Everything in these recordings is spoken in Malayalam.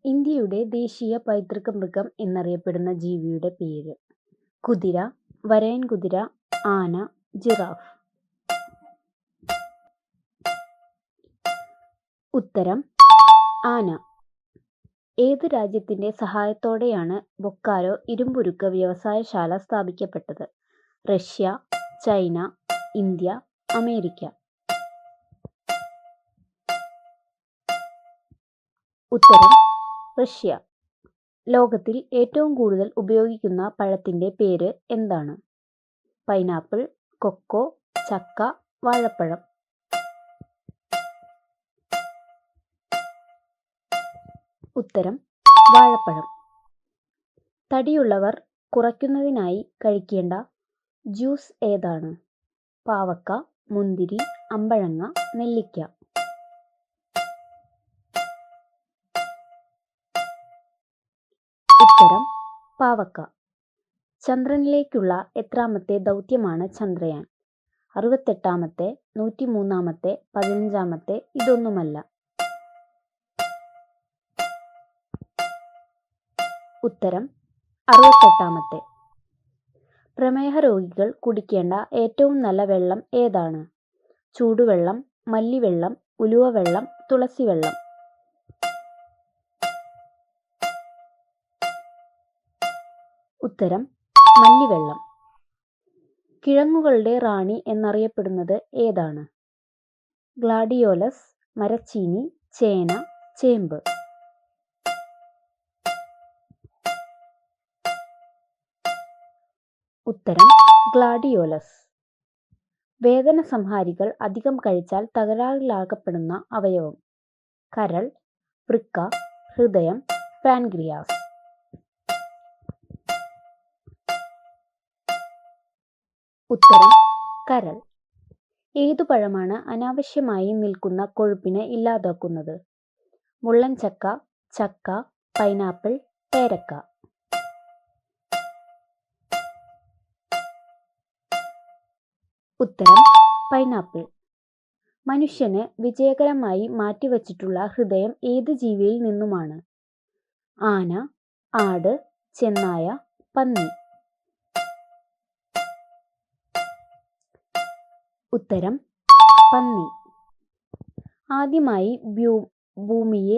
ഇന്ത്യയുടെ ദേശീയ പൈതൃക മൃഗം എന്നറിയപ്പെടുന്ന ജീവിയുടെ പേര്. കുതിര, വരയൻകുതിര, ആന, ജിറാഫ്. ഉത്തരം ആന. ഏത് രാജ്യത്തിന്റെ സഹായത്തോടെയാണ് ബൊക്കാരോ ഇരുമ്പുരുക്ക് വ്യവസായശാല സ്ഥാപിക്കപ്പെട്ടത്? Russia, China, India, America. ഉത്തരം റഷ്യ. ലോകത്തിൽ ഏറ്റവും കൂടുതൽ ഉപയോഗിക്കുന്ന പഴത്തിന്റെ പേര് എന്താണ്? പൈനാപ്പിൾ, കൊക്കോ, ചക്ക, വാഴപ്പഴം. ഉത്തരം വാഴപ്പഴം. തടിയുള്ളവർ കുറയ്ക്കുന്നതിനായി കഴിക്കേണ്ട ജ്യൂസ് ഏതാണ്? പാവക്ക, മുന്തിരി, അമ്പഴങ്ങ, നെല്ലിക്ക. ഉത്തരം പാവക്ക. ചന്ദ്രനിലേക്കുള്ള എത്രാമത്തെ ദൗത്യമാണ് ചന്ദ്രയാൻ? 68-മത്തെ, 103-മത്തെ, 15-മത്തെ, ഇതൊന്നുമല്ല. ഉത്തരം 68-മത്തെ. പ്രമേഹ രോഗികൾ കുടിക്കേണ്ട ഏറ്റവും നല്ല വെള്ളം ഏതാണ്? ചൂടുവെള്ളം, മല്ലിവെള്ളം, ഉലുവവെള്ളം, തുളസിവെള്ളം. ഉത്തരം മല്ലിവെള്ളം. കിഴങ്ങുകളുടെ റാണി എന്നറിയപ്പെടുന്നത് ഏതാണ്? ഗ്ലാഡിയോലസ്, മരച്ചീനി, ചേന, ചേമ്പ്. ഉത്തരം ഗ്ലാഡിയോലസ്. വേദന സംഹാരികൾ അധികം കഴിച്ചാൽ തകരാറിലാക്കപ്പെടുന്ന അവയവം? കരൾ, വൃക്ക, ഹൃദയം, പാൻക്രിയാസ്. ഉത്തരം കരൾ. ഏതു പഴമാണ് അനാവശ്യമായി നിൽക്കുന്ന കൊഴുപ്പിനെ ഇല്ലാതാക്കുന്നത്? മുള്ളൻചക്ക, ചക്ക, പൈനാപ്പിൾ, പേരക്ക. ഉത്തരം പൈനാപ്പിൾ. മനുഷ്യന് വിജയകരമായി മാറ്റിവച്ചിട്ടുള്ള ഹൃദയം ഏത് ജീവിയിൽ നിന്നുമാണ്? ആന, ആട്, ചെന്നായ, പന്നി. ഉത്തരം പന്നി. ആദ്യമായി ഭൂമിയെ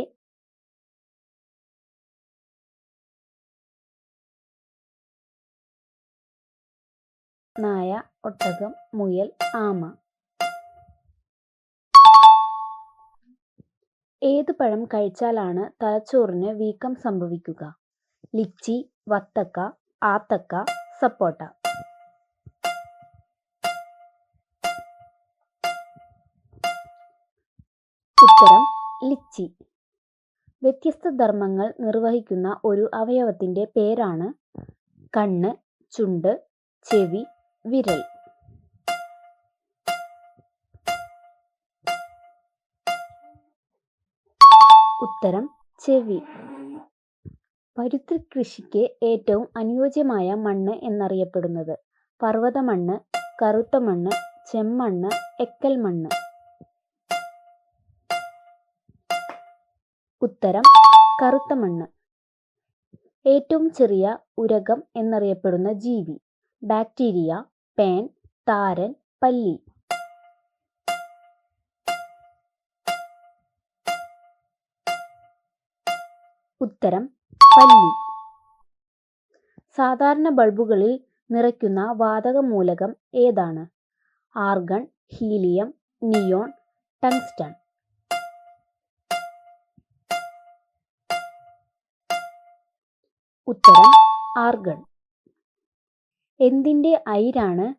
നായ, ഒട്ടകം, മുയൽ, ആമ. ഏത് പഴം കഴിച്ചാലാണ് തലച്ചോറിന് വീക്കം സംഭവിക്കുക? ലിച്ചി, വത്തക്ക, ആത്തക്ക, സപ്പോട്ട. ഉത്തരം ലിച്ചി. വ്യത്യസ്ത ധർമ്മങ്ങൾ നിർവഹിക്കുന്ന ഒരു അവയവത്തിന്റെ പേരാണ്? കണ്ണ്, ചുണ്ട്, ചെവി, വിരൽ. ഉത്തരം ചെവി. പരുത്തി കൃഷിക്ക് ഏറ്റവും അനുയോജ്യമായ മണ്ണ് എന്നറിയപ്പെടുന്നത്? പർവ്വതമണ്ണ്, കറുത്ത മണ്ണ്, ചെമ്മണ്ണ്, എക്കൽ മണ്ണ്. ഉത്തരം കറുത്ത മണ്ണ്. ഏറ്റവും ചെറിയ ഉരഗം എന്നറിയപ്പെടുന്ന ജീവി? ബാക്ടീരിയ, പേൻ, താരൻ, പല്ലി. ഉത്തരം പല്ലി. സാധാരണ ബൾബുകളിൽ നിറയ്ക്കുന്ന വാതക മൂലകം ഏതാണ്? Argon, helium, neon, tungsten. ഉത്തരം ആർഗൺ. എന്തിന്റെ അയിരാണ്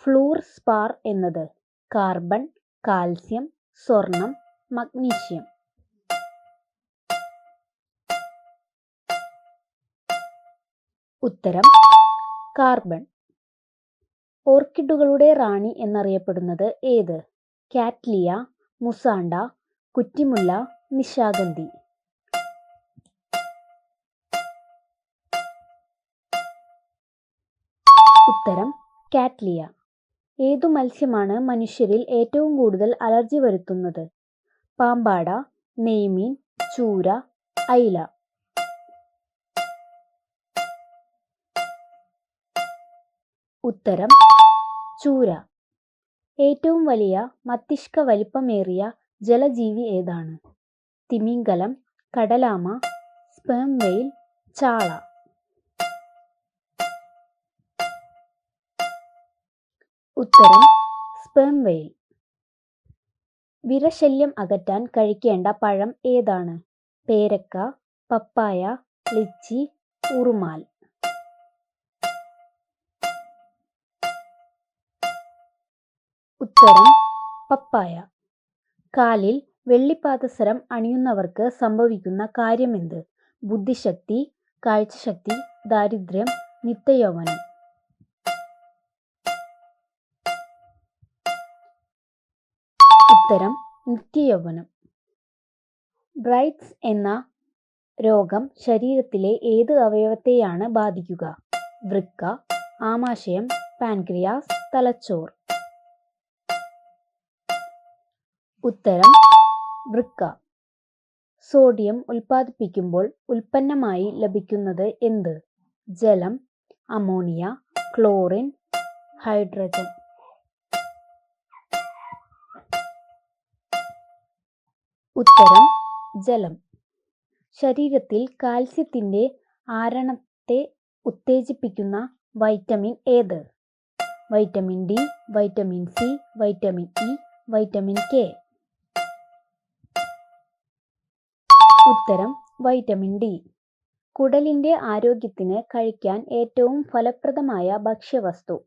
ഫ്ലൂർ സ്പാർ എന്നത്? കാർബൺ, കാൽസ്യം, സ്വർണം, മഗ്നീഷ്യം. ഉത്തരം കാർബൺ. ഓർക്കിഡുകളുടെ റാണി എന്നറിയപ്പെടുന്നത് ഏത്? കാറ്റ്ലിയ, മുസാണ്ട, കുറ്റിമുല്ല, നിശാഗന്ധി. ഉത്തരം കാറ്റ്ലിയ. ഏതു മത്സ്യമാണ് മനുഷ്യരിൽ ഏറ്റവും കൂടുതൽ അലർജി വരുത്തുന്നത്? പാമ്പാട, നെയ്മീൻ, ചൂര, അയില. ഉത്തരം ചൂര. ഏറ്റവും വലിയ മസ്തിഷ്ക വലിപ്പമേറിയ ജലജീവി ഏതാണ്? തിമിംഗലം, കടലാമ, സ്പേം വെയിൽ, ചാള. ഉത്തരം സ്പേം വെയിൽ. വിരശല്യം അകറ്റാൻ കഴിക്കേണ്ട പഴം ഏതാണ്? പേരക്ക, പപ്പായ, ലിച്ചി, ഉറുമാൽ. ഉത്തരം പപ്പായ. കാലിൽ വെള്ളിപ്പാദസരം അണിയുന്നവർക്ക് സംഭവിക്കുന്ന കാര്യമെന്ത്? ബുദ്ധിശക്തി, കാഴ്ചശക്തി, ദാരിദ്ര്യം, നിത്യയൗവനം. ഉത്തരം നിത്യയൗവനം. ബ്രൈറ്റ്സ് എന്ന രോഗം ശരീരത്തിലെ ഏത് അവയവത്തെയാണ് ബാധിക്കുക? വൃക്ക, ആമാശയം, പാൻക്രിയാസ്, തലച്ചോർ. ഉത്തരം വൃക്ക. സോഡിയം ഉൽപ്പാദിപ്പിക്കുമ്പോൾ ഉൽപ്പന്നമായി ലഭിക്കുന്നത് എന്ത്? ജലം, അമോണിയ, ക്ലോറിൻ, ഹൈഡ്രജൻ. ഉത്തരം ജലം. ശരീരത്തിൽ കാൽസ്യത്തിന്റെ ആരണത്തെ ഉത്തേജിപ്പിക്കുന്ന വൈറ്റമിൻ ഏത്? Vitamin D, vitamin C, vitamin E, vitamin K. ഉത്തരം വൈറ്റമിൻ ഡി. കുടലിന്റെ ആരോഗ്യത്തിന് കഴിക്കാൻ ഏറ്റവും ഫലപ്രദമായ ഭക്ഷ്യവസ്തു?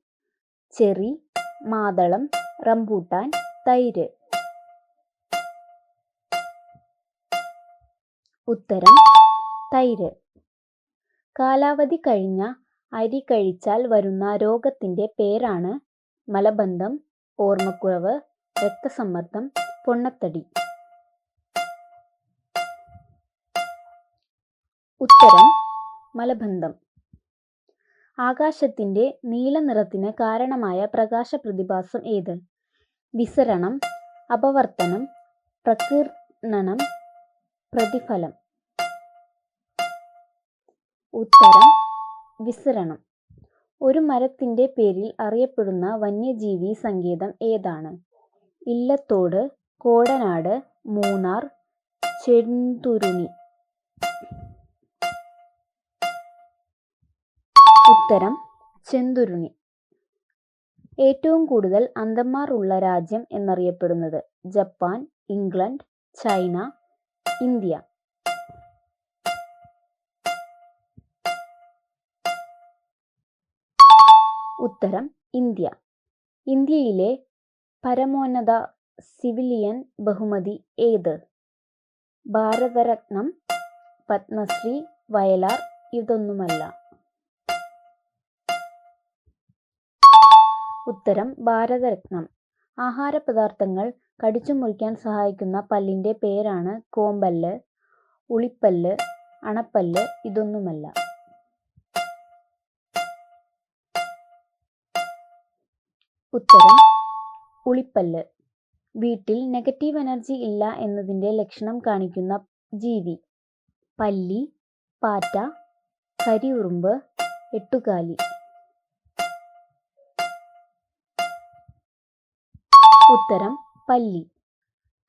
ചെറി, മാതളം, റംബൂട്ടാൻ, തൈര്. ഉത്തരം തൈര്. കാലാവധി കഴിഞ്ഞ അരി കഴിച്ചാൽ വരുന്ന രോഗത്തിന്റെ പേരാണ്? മലബന്ധം, ഓർമ്മക്കുറവ്, രക്തസമ്മർദ്ദം, പൊണ്ണത്തടി. ഉത്തരം മലബന്ധം. ആകാശത്തിന്റെ നീല നിറത്തിന് കാരണമായ പ്രകാശ പ്രതിഭാസം ഏത്? വിസരണം, അപവർത്തനം, പ്രകീർണനം, പ്രതിഫലനം. ഉത്തരം വിസരണം. ഒരു മരത്തിന്റെ പേരിൽ അറിയപ്പെടുന്ന വന്യജീവി സങ്കേതം ഏതാണ്? ഇല്ലത്തോട്, കോടനാട്, മൂന്നാർ, ചെന്തുരുണി. ഉത്തരം ചെന്തുരുണി. ഏറ്റവും കൂടുതൽ അന്ധന്മാർ ഉള്ള രാജ്യം എന്നറിയപ്പെടുന്നത്? Japan, England, China, India. ഉത്തരം ഇന്ത്യ. ഇന്ത്യയിലെ പരമോന്നത സിവിലിയൻ ബഹുമതി ഏത്? ഭാരതരത്നം, പത്മശ്രീ, വയലാർ. ഇതൊന്നുമല്ല. ഉത്തരം ഭാരതരത്നം. ആഹാരപദാർത്ഥങ്ങൾ കടിച്ചു മുറിക്കാൻ സഹായിക്കുന്ന പല്ലിന്റെ പേരാണ്? കോമ്പല്ല്, ഉളിപ്പല്ല്, അണപ്പല്ല്. ഇതൊന്നുമല്ല. ഉത്തരം ഉളിപ്പല്ല്. വീട്ടിൽ നെഗറ്റീവ് എനർജി ഇല്ല എന്നതിന്റെ ലക്ഷണം കാണിക്കുന്ന ജീവി? പല്ലി, പാറ്റ, കരിയുറുമ്പ്, എട്ടുകാലി. ഉത്തരം പല്ലി.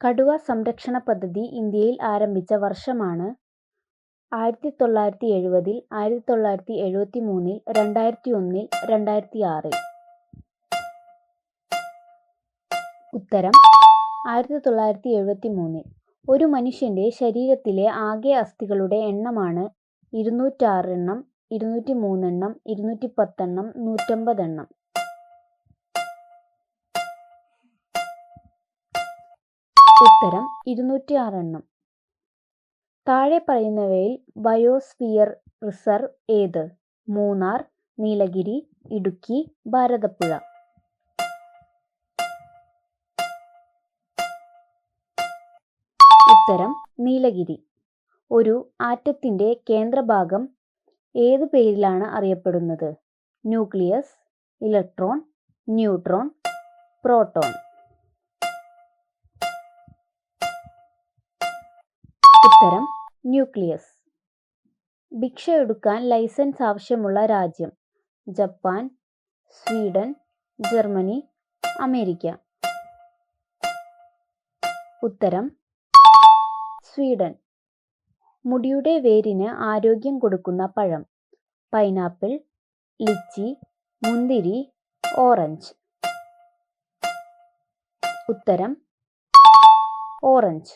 കടുവ സംരക്ഷണ പദ്ധതി ഇന്ത്യയിൽ ആരംഭിച്ച വർഷമാണ്? 1970, 1973, 2001, 2006. ഉത്തരം 1973. ഒരു മനുഷ്യന്റെ ശരീരത്തിലെ ആകെ അസ്ഥികളുടെ എണ്ണമാണ്? 206 എണ്ണം, 203 എണ്ണം, 210 എണ്ണം, 150 എണ്ണം. ഉത്തരം 206 എണ്ണം. താഴെ പറയുന്നവയിൽ ബയോസ്ഫിയർ റിസർവ് ഏത്? മൂന്നാർ, നീലഗിരി, ഇടുക്കി, ഭാരതപ്പുഴ. ഉത്തരം നീലഗിരി. ഒരു ആറ്റത്തിന്റെ കേന്ദ്രഭാഗം ഏത് പേരിലാണ് അറിയപ്പെടുന്നത്? Nucleus, electron, neutron, proton. ഉത്തരം ന്യൂക്ലിയസ്. ഭിക്ഷ എടുക്കാൻ ലൈസൻസ് ആവശ്യമുള്ള രാജ്യം? Japan, Sweden, Germany, America. ഉത്തരം സ്വീഡൻ. മുടിയുടെ വേരിന് ആരോഗ്യം കൊടുക്കുന്ന പഴം: പൈനാപ്പിൾ, ലിച്ചി, മുന്തിരി, ഓറഞ്ച്. ഉത്തരം ഓറഞ്ച്.